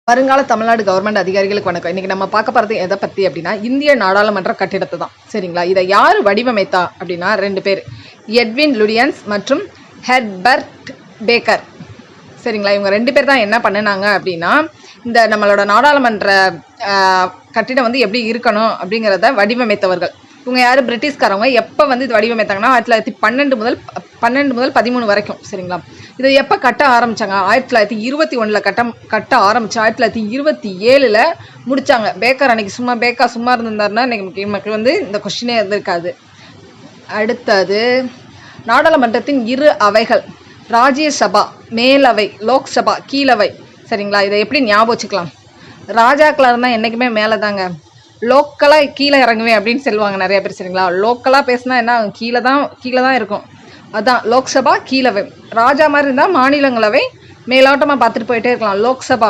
வருங்கால தமிழ்நாடு கவர்மெண்ட் அதிகாரிகளுக்கு வணக்கம். இன்னைக்கு நம்ம பார்க்க போகிறது எதை பற்றி அப்படின்னா, இந்திய நாடாளுமன்ற கட்டிடத்தை தான். சரிங்களா? இதை யார் வடிவமைத்தா அப்படின்னா 2 பேர், எட்வின் லுடியன்ஸ் மற்றும் ஹெர்பர்ட் பேக்கர். சரிங்களா? இவங்க 2 பேர் தான் என்ன பண்ணினாங்க அப்படின்னா, இந்த நம்மளோட நாடாளுமன்ற கட்டிடம் வந்து எப்படி இருக்கணும் அப்படிங்கிறத வடிவமைத்தவர்கள். இவங்க யார்? பிரிட்டிஷ்காரவங்க. எப்போ வந்து இது வடிவமைத்தாங்கன்னா 1912 முதல் 13 வரைக்கும். சரிங்களா? இதை எப்போ கட்ட ஆரம்பித்தாங்க? 1921 கட்ட ஆரம்பித்து 1927 முடித்தாங்க. பேக்கர் அன்றைக்கி சும்மா இருந்திருந்தாருன்னா இன்றைக்கி மக்கள் வந்து இந்த கொஸ்டினே இருந்திருக்காது. அடுத்தது, நாடாளுமன்றத்தின் 2 அவைகள், ராஜ்யசபா மேலவை, லோக்சபா கீழவை. சரிங்களா? இதை எப்படி ஞாபகம் வச்சுக்கலாம்? ராஜாக்களாக இருந்தால் என்றைக்குமே மேலே தாங்க, லோக்கலாக கீழே இறங்குவேன் அப்படின்னு சொல்லுவாங்க நிறைய பேர். சரிங்களா? லோக்கலாக பேசினா என்ன, கீழே தான் இருக்கும். அதான் லோக்சபா கீழவை. ராஜா மாதிரி இருந்தால் மாநிலங்களவை மேலோட்டமாக பார்த்துட்டு போயிட்டே இருக்கலாம். லோக்சபா